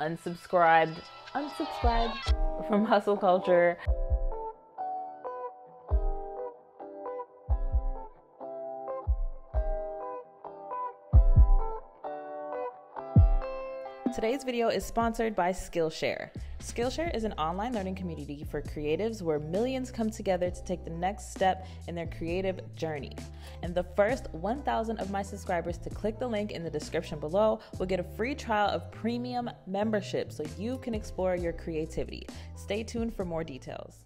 unsubscribed from hustle culture. Today's video is sponsored by Skillshare. Skillshare is an online learning community for creatives where millions come together to take the next step in their creative journey. And the first 1,000 of my subscribers to click the link in the description below will get a free trial of premium membership so you can explore your creativity. Stay tuned for more details.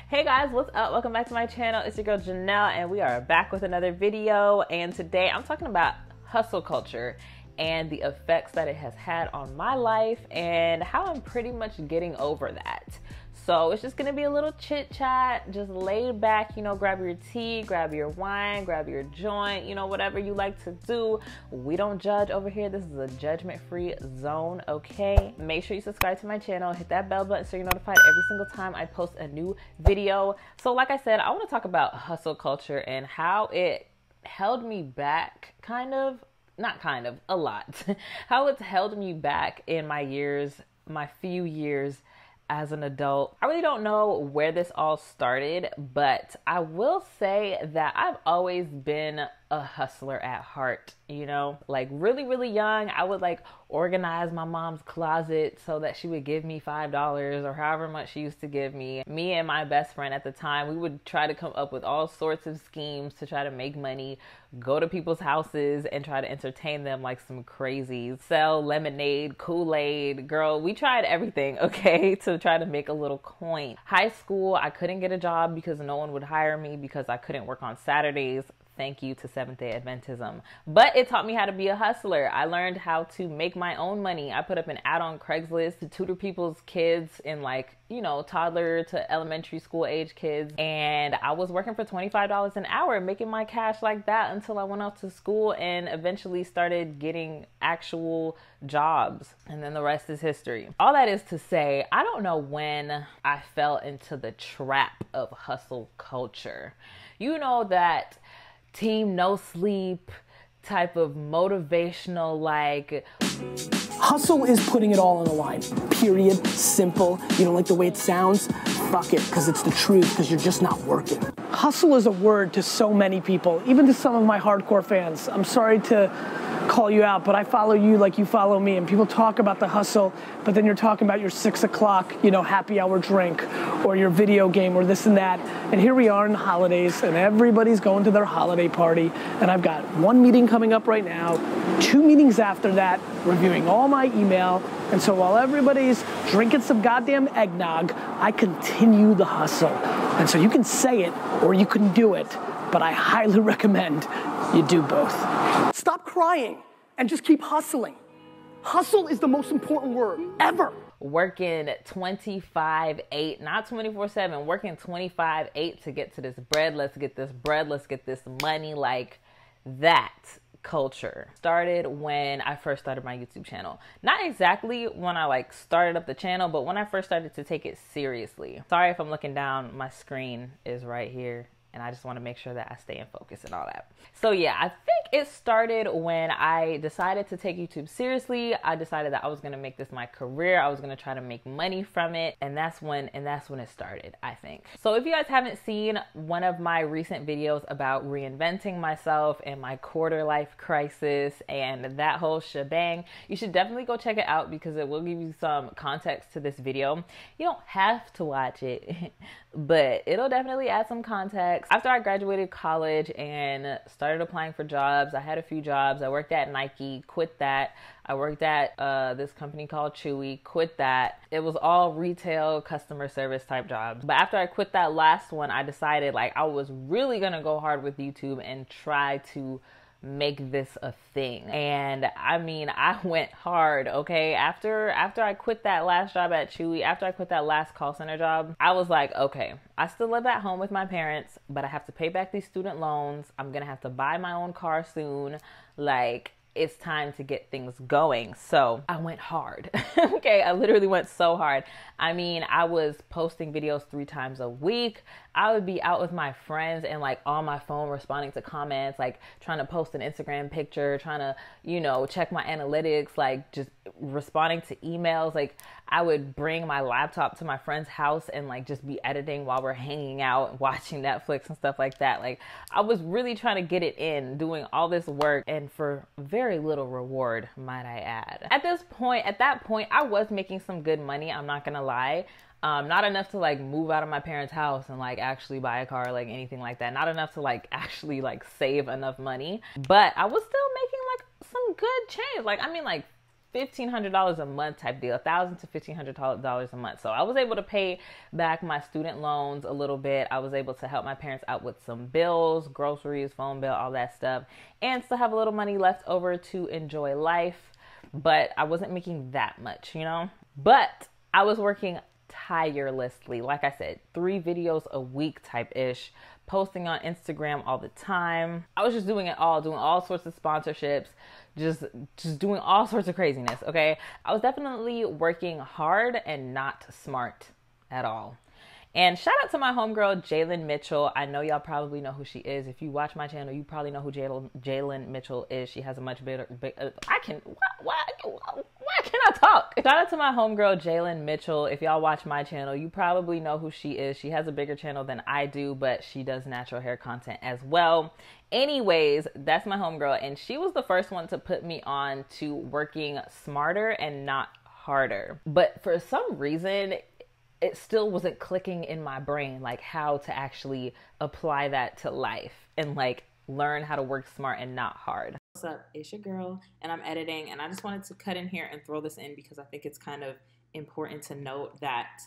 Hey guys, what's up? Welcome back to my channel. It's your girl Janelle and we are back with another video. And today I'm talking about hustle culture and the effects that it has had on my life and how I'm pretty much getting over that. So it's just gonna be a little chit chat, just laid back, you know, grab your tea, grab your wine, grab your joint, you know, whatever you like to do. We don't judge over here. This is a judgment-free zone, okay? Make sure you subscribe to my channel, hit that bell button so you're notified every single time I post a new video. So like I said, I wanna talk about hustle culture and how it held me back, a lot. How it's held me back in my few years as an adult. I really don't know where this all started, but I will say that I've always been a hustler at heart, you know, like really young. I would like organize my mom's closet so that she would give me $5 or however much she used to give me. Me and my best friend at the time, we would try to come up with all sorts of schemes to try to make money, go to people's houses and try to entertain them like some crazies, sell lemonade, Kool-Aid. Girl, we tried everything, okay, to try to make a little coin. High school, I couldn't get a job because no one would hire me because I couldn't work on Saturdays. Thank you to Seventh-day Adventism. But it taught me how to be a hustler. I learned how to make my own money. I put up an ad on Craigslist to tutor people's kids in like, you know, toddler to elementary school age kids. And I was working for $25 an hour, making my cash like that until I went off to school and eventually started getting actual jobs. And then the rest is history. All that is to say, I don't know when I fell into the trap of hustle culture. You know, that team no sleep type of motivational, like, hustle is putting it all on the line, period. Simple. You don't like the way it sounds? Fuck it, because it's the truth, because you're just not working. Hustle is a word to so many people, even to some of my hardcore fans. I'm sorry to call you out, but I follow you like you follow me, and people talk about the hustle, but then you're talking about your 6 o'clock, you know, happy hour drink, or your video game, or this and that, and here we are in the holidays, and everybody's going to their holiday party, and I've got 1 meeting coming up right now, 2 meetings after that, reviewing all my email, and so while everybody's drinking some goddamn eggnog, I continue the hustle. And so you can say it, or you can do it, but I highly recommend you do both. Stop crying and just keep hustling. Hustle is the most important word ever. Working 25/8, not 24/7, working 25/8 to get to this bread. Let's get this bread. Let's get this money. Like that culture started when I first started my YouTube channel. Not exactly when I like started up the channel, but when I first started to take it seriously. Sorry if I'm looking down, my screen is right here. And I just want to make sure that I stay in focus and all that. So yeah, I think it started when I decided to take YouTube seriously. I decided that I was going to make this my career. I was going to try to make money from it. And that's when it started, I think. So if you guys haven't seen one of my recent videos about reinventing myself and my quarter life crisis and that whole shebang, you should definitely go check it out because it will give you some context to this video. You don't have to watch it, but it'll definitely add some context. After I graduated college and started applying for jobs, I had a few jobs. I worked at Nike, quit that. I worked at this company called Chewy, quit that. It was all retail customer service type jobs. But after I quit that last one, I decided like I was really gonna go hard with YouTube and try to make this a thing. And I mean, I went hard, okay? After I quit that last job at Chewy, after I quit that last call center job, I was like, okay, I still live at home with my parents, but I have to pay back these student loans. I'm gonna have to buy my own car soon. Like, it's time to get things going. So I went hard. Okay, I literally went so hard. I mean, I was posting videos 3 times a week. I would be out with my friends and like on my phone responding to comments, like trying to post an Instagram picture, trying to, you know, check my analytics, like just responding to emails. Like I would bring my laptop to my friend's house and like just be editing while we're hanging out, watching Netflix and stuff like that. Like I was really trying to get it in, doing all this work and for very little reward, might I add. At that point, I was making some good money. I'm not gonna lie. Not enough to like move out of my parents' house and like actually buy a car, like anything like that. Not enough to like actually like save enough money, but I was still making like some good change. Like, I mean, like $1,500 a month type deal, $1,000 to $1,500 a month. So I was able to pay back my student loans a little bit. I was able to help my parents out with some bills, groceries, phone bill, all that stuff, and still have a little money left over to enjoy life. But I wasn't making that much, you know, but I was working tirelessly. Like I said, 3 videos a week type ish, posting on Instagram all the time. I was just doing it all, doing all sorts of sponsorships, just doing all sorts of craziness. Okay. I was definitely working hard and not smart at all. And shout out to my homegirl, Jalen Mitchell. I know y'all probably know who she is. If you watch my channel, you probably know who Jalen Mitchell is. She has a much bigger, why can't I talk? Shout out to my homegirl, Jalen Mitchell. If y'all watch my channel, you probably know who she is. She has a bigger channel than I do, but she does natural hair content as well. Anyways, that's my homegirl. And she was the first one to put me on to working smarter and not harder. But for some reason, it still wasn't clicking in my brain, like how to actually apply that to life and like learn how to work smart and not hard. What's up? It's your girl, and I'm editing, and I just wanted to cut in here and throw this in because I think it's kind of important to note that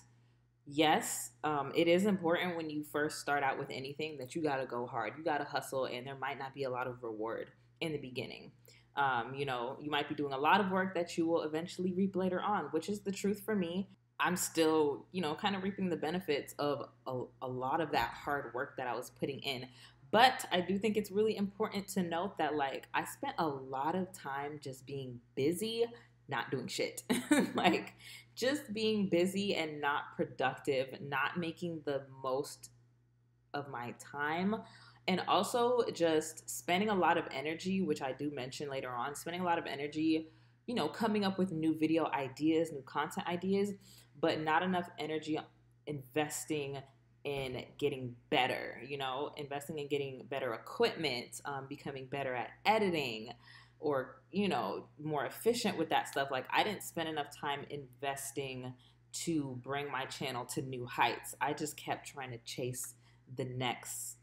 yes, it is important when you first start out with anything that you got to go hard. You got to hustle, and there might not be a lot of reward in the beginning. You know, you might be doing a lot of work that you will eventually reap later on, which is the truth for me. I'm still, you know, kind of reaping the benefits of a lot of that hard work that I was putting in. But I do think it's really important to note that, like, I spent a lot of time just being busy, not doing shit. Like, just being busy and not productive, not making the most of my time. And also just spending a lot of energy, which I do mention later on, spending a lot of energy, you know, coming up with new video ideas, new content ideas, but not enough energy investing in getting better, you know, investing in getting better equipment, becoming better at editing, or, you know, more efficient with that stuff. Like, I didn't spend enough time investing to bring my channel to new heights. I just kept trying to chase the next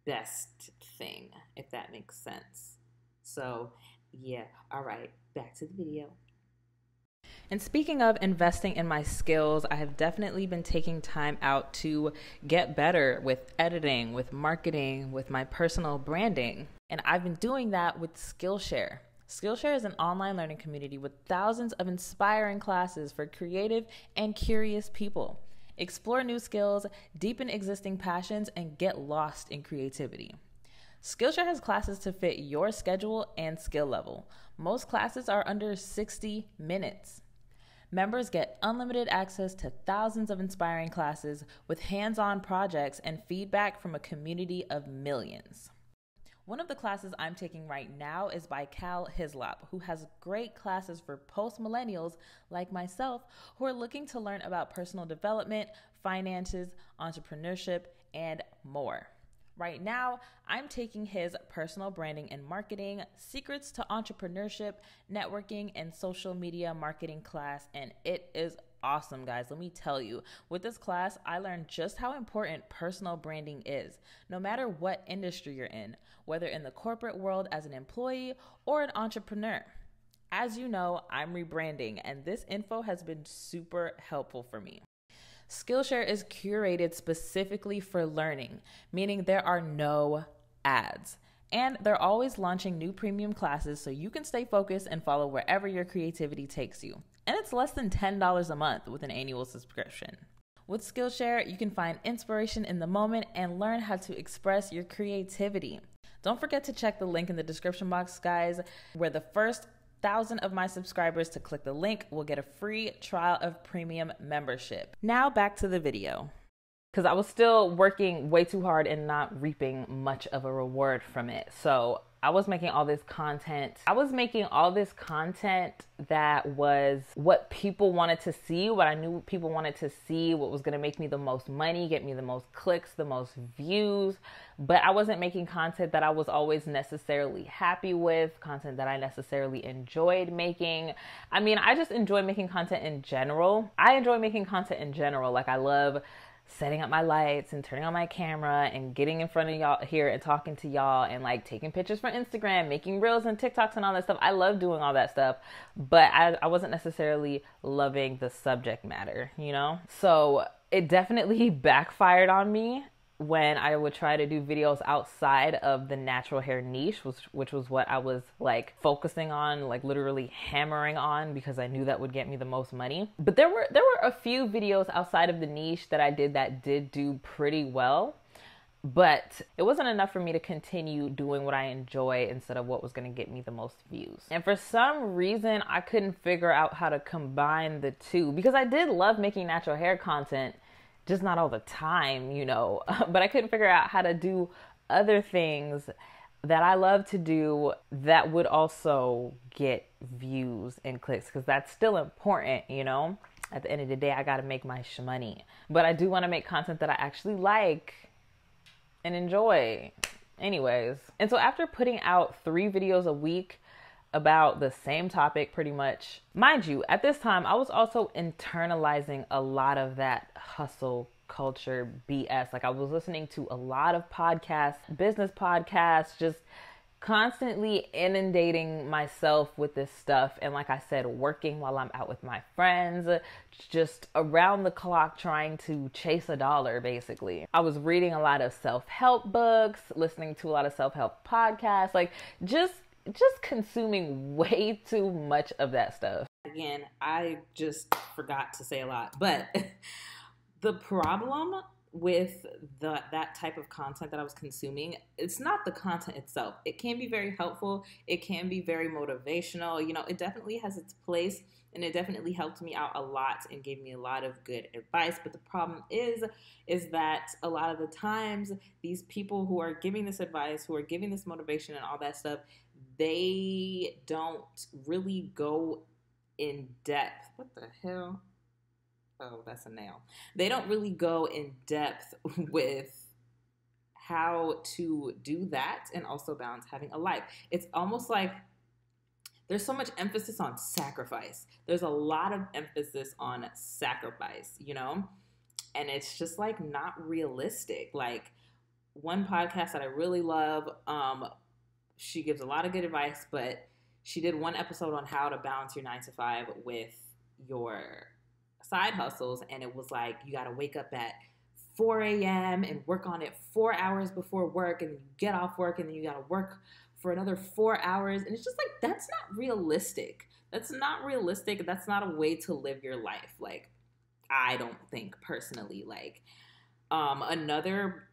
best thing, if that makes sense. So yeah, all right, back to the video. And speaking of investing in my skills, I have definitely been taking time out to get better with editing, with marketing, with my personal branding. And I've been doing that with Skillshare. Skillshare is an online learning community with thousands of inspiring classes for creative and curious people. Explore new skills, deepen existing passions, and get lost in creativity. Skillshare has classes to fit your schedule and skill level. Most classes are under 60 minutes. Members get unlimited access to thousands of inspiring classes with hands-on projects and feedback from a community of millions. One of the classes I'm taking right now is by Cal Hislop, who has great classes for post-millennials like myself who are looking to learn about personal development, finances, entrepreneurship, and more. Right now, I'm taking his personal branding and marketing, secrets to entrepreneurship, networking, and social media marketing class, and it is awesome, guys. Let me tell you, with this class, I learned just how important personal branding is, no matter what industry you're in, whether in the corporate world as an employee or an entrepreneur. As you know, I'm rebranding, and this info has been super helpful for me. Skillshare is curated specifically for learning, meaning there are no ads. And they're always launching new premium classes so you can stay focused and follow wherever your creativity takes you. And it's less than $10 a month with an annual subscription. With Skillshare, you can find inspiration in the moment and learn how to express your creativity. Don't forget to check the link in the description box, guys, where the first 1,000 of my subscribers to click the link will get a free trial of premium membership. Now back to the video. because I was still working way too hard and not reaping much of a reward from it. So I was making all this content. I was making all this content that was what people wanted to see, what I knew people wanted to see, what was going to make me the most money, get me the most clicks, the most views. But I wasn't making content that I was always necessarily happy with, content that I necessarily enjoyed making. I mean, I just enjoy making content in general. I enjoy making content in general. Like, I love setting up my lights and turning on my camera and getting in front of y'all here and talking to y'all and like taking pictures for Instagram, making reels and TikToks and all that stuff. I love doing all that stuff, but I wasn't necessarily loving the subject matter, you know? So it definitely backfired on me when I would try to do videos outside of the natural hair niche, which was what I was like focusing on, like literally hammering on, because I knew that would get me the most money. But there were a few videos outside of the niche that I did that did do pretty well, but it wasn't enough for me to continue doing what I enjoy instead of what was going to get me the most views. And for some reason, I couldn't figure out how to combine the two, because I did love making natural hair content, just not all the time, you know, but I couldn't figure out how to do other things that I love to do that would also get views and clicks, because that's still important, you know. At the end of the day, I got to make my money, but I do want to make content that I actually like and enjoy anyways. And so after putting out 3 videos a week about the same topic pretty much, mind you, at this time I was also internalizing a lot of that hustle culture BS. Like, I was listening to a lot of podcasts, business podcasts, just constantly inundating myself with this stuff. And like I said, working while I'm out with my friends, just around the clock trying to chase a dollar, basically. I was reading a lot of self-help books, listening to a lot of self-help podcasts, like just consuming way too much of that stuff. Again, I just forgot to say a lot, but the problem with that type of content that I was consuming, it's not the content itself. It can be very helpful. It can be very motivational. You know, it definitely has its place, and it definitely helped me out a lot and gave me a lot of good advice. But the problem is that a lot of the times these people who are giving this advice, who are giving this motivation and all that stuff, they don't really go in depth. What the hell? Oh, that's a nail. They don't really go in depth with how to do that and also balance having a life. It's almost like there's so much emphasis on sacrifice. There's a lot of emphasis on sacrifice, you know? And it's just like not realistic. Like, one podcast that I really love, she gives a lot of good advice, but she did one episode on how to balance your 9 to 5 with your side hustles, and it was like, you got to wake up at 4 a.m. and work on it 4 hours before work, and then you get off work, and then you got to work for another 4 hours, and it's just like, that's not realistic. That's not realistic. That's not a way to live your life. Like, I don't think personally. Like, another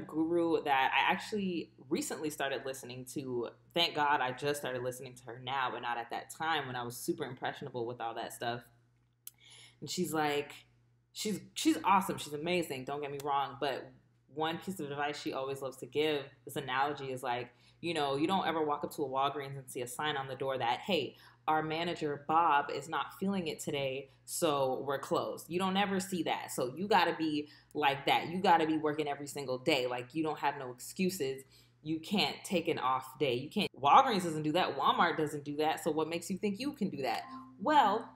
guru that I actually recently started listening to, thank God I just started listening to her now, but not at that time when I was super impressionable with all that stuff. And she's like, she's awesome. She's amazing. Don't get me wrong. But one piece of advice she always loves to give, this analogy is like, you know, you don't ever walk up to a Walgreens and see a sign on the door that, hey, our manager, Bob, is not feeling it today, so we're closed. You don't ever see that. So you got to be like that. You got to be working every single day. Like, you don't have no excuses. You can't take an off day. You can't. Walgreens doesn't do that. Walmart doesn't do that. So what makes you think you can do that? Well,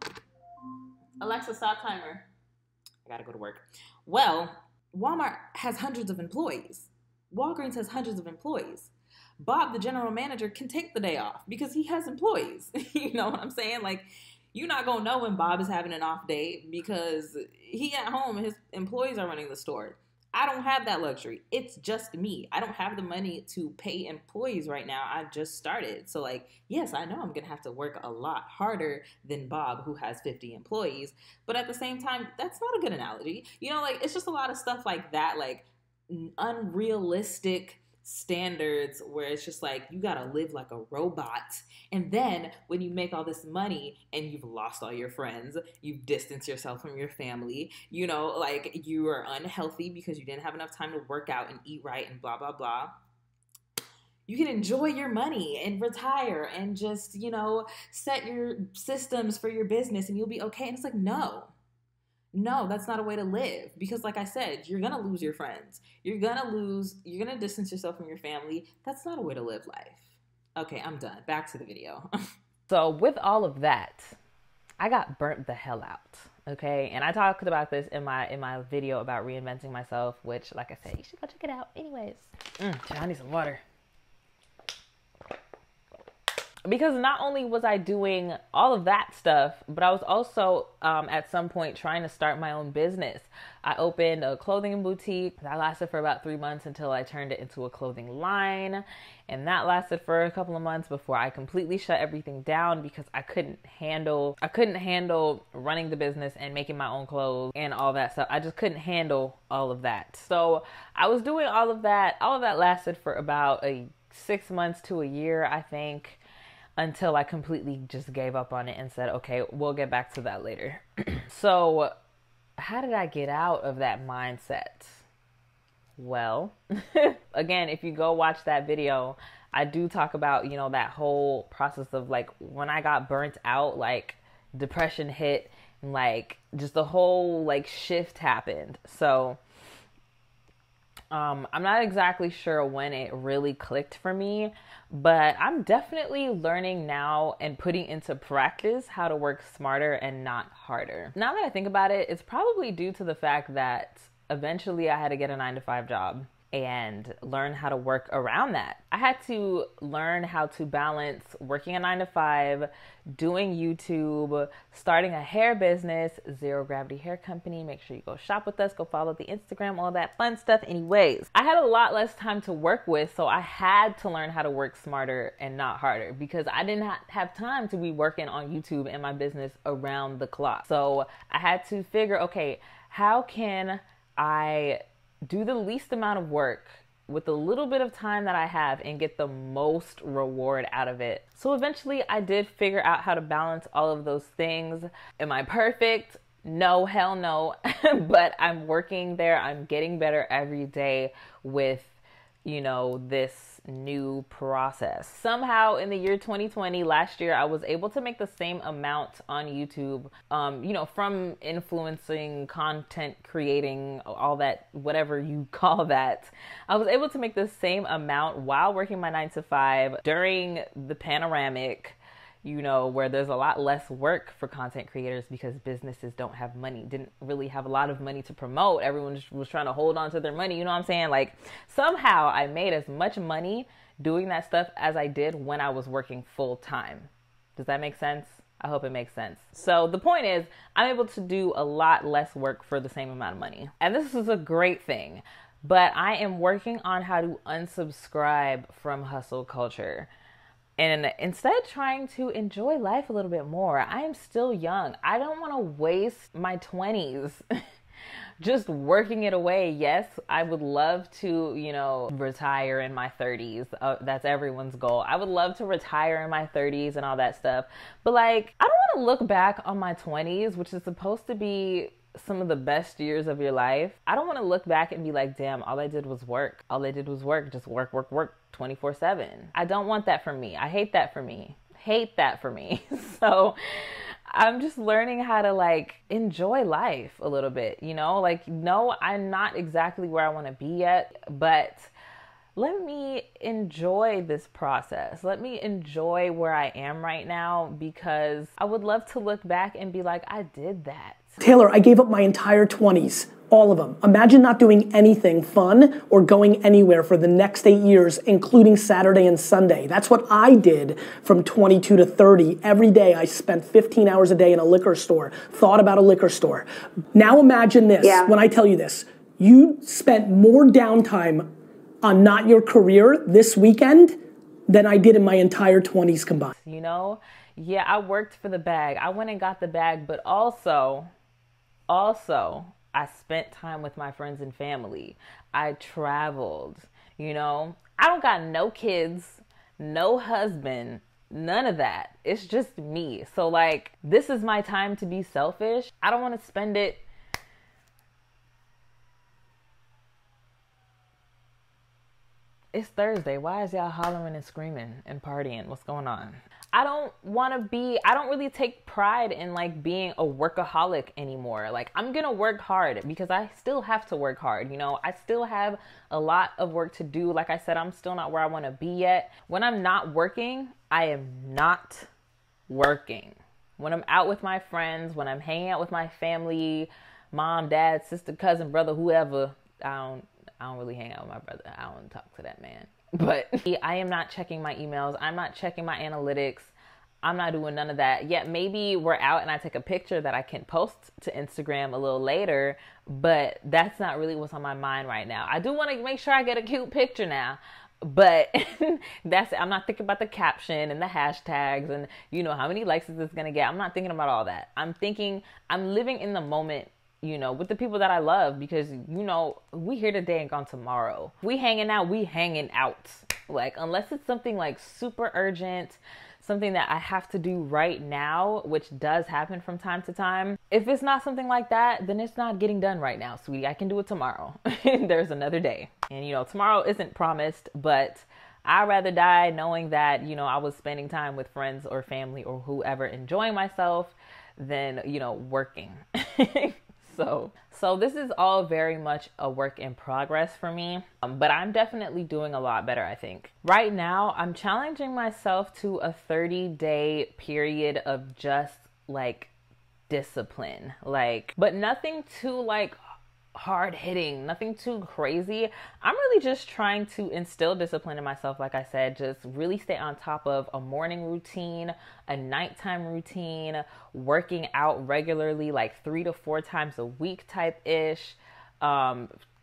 Alexa, stop timer. I gotta go to work. Well, Walmart has hundreds of employees. Walgreens has hundreds of employees. Bob, the general manager, can take the day off because he has employees. You know what I'm saying? Like, you're not gonna know when Bob is having an off day because he at home and his employees are running the store. I don't have that luxury. It's just me. I don't have the money to pay employees right now. I just started. So like, yes, I know I'm going to have to work a lot harder than Bob, who has 50 employees. But at the same time, that's not a good analogy. You know, like, it's just a lot of stuff like that, like unrealistic standards where it's just like you gotta live like a robot. And then when you make all this money and you've lost all your friends, you've distanced yourself from your family, you know, like you are unhealthy because you didn't have enough time to work out and eat right and blah, blah, blah. You can enjoy your money and retire and just, you know, set your systems for your business and you'll be okay. And it's like, no, that's not a way to live. Because like I said, you're going to lose your friends. You're going to distance yourself from your family. That's not a way to live life. Okay, I'm done. Back to the video. So with all of that, I got burnt the hell out. Okay. And I talked about this in my video about reinventing myself, which like I said, you should go check it out. Anyways, I need some water. Because not only was I doing all of that stuff, but I was also at some point trying to start my own business. I opened a clothing boutique that lasted for about 3 months until I turned it into a clothing line. And that lasted for a couple of months before I completely shut everything down because I couldn't handle running the business and making my own clothes and all that stuff. I just couldn't handle all of that. So I was doing all of that. All of that lasted for about 6 months to a year, I think, until I completely just gave up on it and said, okay, we'll get back to that later. So how did I get out of that mindset? Well, again, if you go watch that video, I do talk about, you know, that whole process of like when I got burnt out, like depression hit and like just the whole like shift happened. So I'm not exactly sure when it really clicked for me, but I'm definitely learning now and putting into practice how to work smarter and not harder. Now that I think about it, it's probably due to the fact that eventually I had to get a 9-to-5 job and learn how to work around that. I had to learn how to balance working a 9-to-5, doing YouTube, starting a hair business, Zero Gravity Hair Company. Make sure you go shop with us, go follow the Instagram, all that fun stuff. Anyways, I had a lot less time to work with, so I had to learn how to work smarter and not harder because I didn't have time to be working on YouTube and my business around the clock. So I had to figure, okay, how can I do the least amount of work with the little bit of time that I have and get the most reward out of it. So eventually I did figure out how to balance all of those things. Am I perfect? No, hell no. But I'm working there. I'm getting better every day with, you know, this new process. Somehow in the year 2020, last year, I was able to make the same amount on YouTube, you know, from influencing, content creating, all that, whatever you call that. I was able to make the same amount while working my 9-to-5 during the panoramic, you know, where there's a lot less work for content creators because businesses don't have money, didn't really have a lot of money to promote. Everyone was trying to hold on to their money. You know what I'm saying? Like somehow I made as much money doing that stuff as I did when I was working full time. Does that make sense? I hope it makes sense. So the point is I'm able to do a lot less work for the same amount of money. And this is a great thing, but I am working on how to unsubscribe from hustle culture. And instead trying to enjoy life a little bit more. I am still young. I don't want to waste my 20s just working it away. Yes, I would love to, you know, retire in my 30s. That's everyone's goal. I would love to retire in my 30s and all that stuff. But like, I don't want to look back on my 20s, which is supposed to be some of the best years of your life. I don't want to look back and be like, damn, all I did was work. All I did was work. Just work 24/7. I don't want that for me. I hate that for me. So I'm just learning how to like enjoy life a little bit, you know, like, no, I'm not exactly where I want to be yet, but let me enjoy this process. Let me enjoy where I am right now because I would love to look back and be like, I did that. Taylor, I gave up my entire 20s, all of them. Imagine not doing anything fun or going anywhere for the next 8 years, including Saturday and Sunday. That's what I did from 22 to 30. Every day I spent 15 hours a day in a liquor store, thought about a liquor store. Now imagine this, when I tell you this, you spent more downtime on not your career this weekend than I did in my entire 20s combined. You know, yeah, I worked for the bag. I went and got the bag, but also I spent time with my friends and family. I traveled. You know, I don't got no kids, no husband, none of that. It's just me. So like, this is my time to be selfish. I don't want to spend it. It's Thursday. Why is y'all hollering and screaming and partying? What's going on? I don't really take pride in like being a workaholic anymore. Like, I'm gonna work hard because I still have to work hard. You know, I still have a lot of work to do. Like I said, I'm still not where I want to be yet. When I'm not working, I am not working. When I'm out with my friends, when I'm hanging out with my family, mom, dad, sister, cousin, brother, whoever, I don't really hang out with my brother. I don't talk to that man. But I am not checking my emails. I'm not checking my analytics. I'm not doing none of that. Yet maybe we're out and I take a picture that I can post to Instagram a little later, but that's not really what's on my mind right now. I do want to make sure I get a cute picture now, but I'm not thinking about the caption and the hashtags and, you know, how many likes is this going to get. I'm not thinking about all that. I'm living in the moment, you know, with the people that I love, because, you know, we here today and gone tomorrow. We hanging out. Like, unless it's something like super urgent, something that I have to do right now, which does happen from time to time. If it's not something like that, then it's not getting done right now, sweetie. I can do it tomorrow. There's another day. And, you know, tomorrow isn't promised, but I'd rather die knowing that, you know, I was spending time with friends or family or whoever, enjoying myself, than, you know, working. So this is all very much a work in progress for me, but I'm definitely doing a lot better, I think. Right now, I'm challenging myself to a 30-day period of just like discipline, but nothing too like hard hitting, nothing too crazy. I'm really just trying to instill discipline in myself. Like I said, just really stay on top of a morning routine, a nighttime routine, working out regularly, like 3 to 4 times a week type ish,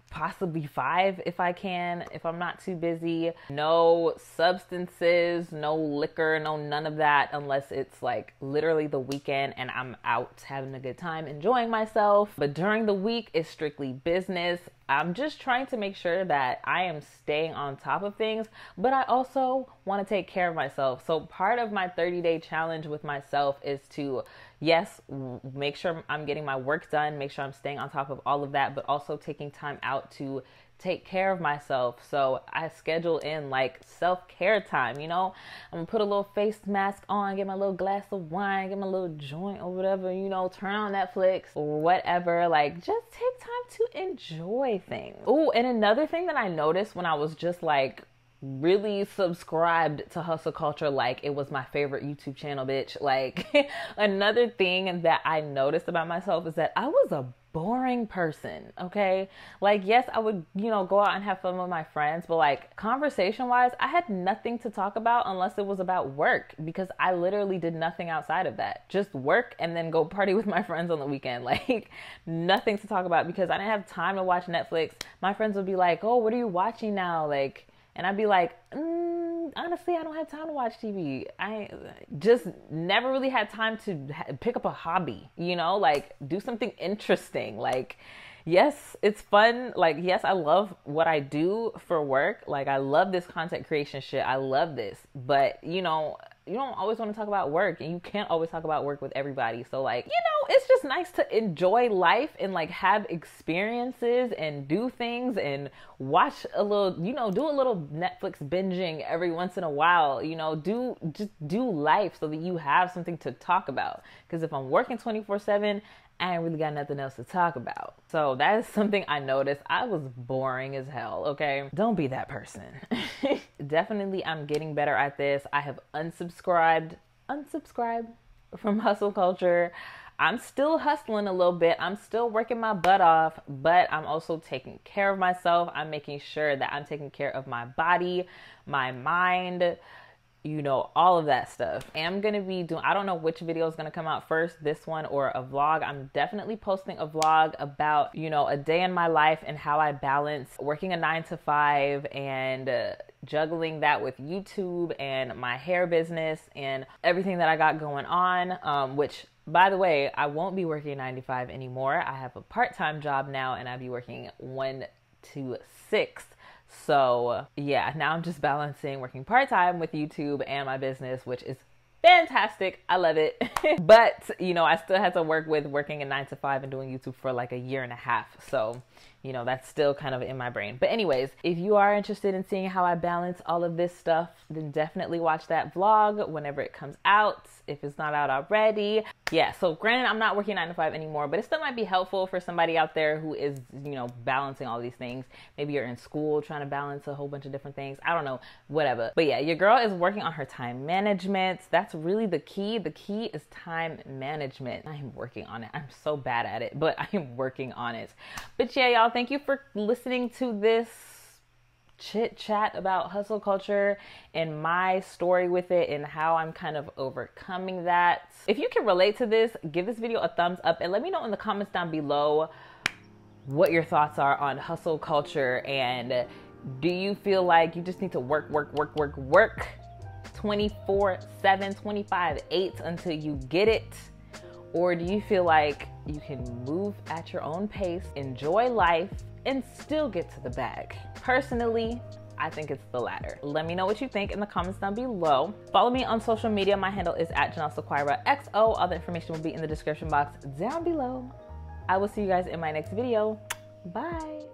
possibly 5 if I can, if I'm not too busy. No substances, no liquor, no none of that, unless it's like literally the weekend and I'm out having a good time, enjoying myself. But during the week, it's strictly business. I'm just trying to make sure that I am staying on top of things, but I also want to take care of myself. So part of my 30-day challenge with myself is to, yes, make sure I'm getting my work done, make sure I'm staying on top of all of that, but also taking time out to take care of myself. So I schedule in like self-care time, you know. I'm gonna put a little face mask on, get my little glass of wine, get my little joint or whatever, you know, turn on Netflix or whatever. Like, just take time to enjoy things. Oh, and another thing that I noticed when I was just like really subscribed to hustle culture, like it was my favorite YouTube channel, bitch. Like, another thing that I noticed about myself is that I was a boring person, okay? Like, yes, I would, you know, go out and have fun with my friends, but like conversation wise, I had nothing to talk about unless it was about work, because I literally did nothing outside of that. Just work and then go party with my friends on the weekend. Like, nothing to talk about because I didn't have time to watch Netflix. My friends would be like, oh, what are you watching now? Like, and I'd be like, honestly, I don't have time to watch TV. I just never really had time to pick up a hobby, you know, like do something interesting. Like, yes, it's fun. Like, yes, I love what I do for work. Like, I love this content creation shit. I love this. But, you know, you don't always want to talk about work, and you can't always talk about work with everybody. So like, you know, it's just nice to enjoy life and like have experiences and do things and watch a little, you know, do a little Netflix binging every once in a while, you know, just do life so that you have something to talk about. Because if I'm working 24/7, I ain't really got nothing else to talk about. So that is something I noticed. I was boring as hell, okay? Don't be that person. Definitely, I'm getting better at this. I have unsubscribed from hustle culture. I'm still hustling a little bit. I'm still working my butt off, but I'm also taking care of myself. I'm making sure that I'm taking care of my body, my mind, you know, all of that stuff. I'm going to be doing, I don't know which video is going to come out first, this one or a vlog. I'm definitely posting a vlog about, you know, a day in my life and how I balance working a 9 to 5 and juggling that with YouTube and my hair business and everything that I got going on, which, by the way, I won't be working 9 to 5 anymore. I have a part-time job now and I'll be working 1 to 6. So yeah, now I'm just balancing working part-time with YouTube and my business, which is fantastic. I love it. But, you know, I still had to work with working a 9 to 5 and doing YouTube for like a year and a half. So, you know, that's still kind of in my brain. But anyways, if you are interested in seeing how I balance all of this stuff, then definitely watch that vlog whenever it comes out, if it's not out already. Yeah, so granted, I'm not working 9 to 5 anymore, but it still might be helpful for somebody out there who is, you know, balancing all these things. Maybe you're in school trying to balance a whole bunch of different things. I don't know, whatever. But yeah, your girl is working on her time management. That's really the key. The key is time management. I am working on it. I'm so bad at it, but I am working on it. But yeah, y'all, thank you for listening to this chit chat about hustle culture and my story with it and how I'm kind of overcoming that. If you can relate to this, give this video a thumbs up and let me know in the comments down below what your thoughts are on hustle culture, and do you feel like you just need to work 24/7, 25/8 until you get it? Or do you feel like you can move at your own pace, enjoy life, and still get to the bag? Personally, I think it's the latter. Let me know what you think in the comments down below. Follow me on social media. My handle is @JanelleSequira_XO. All the information will be in the description box down below. I will see you guys in my next video. Bye.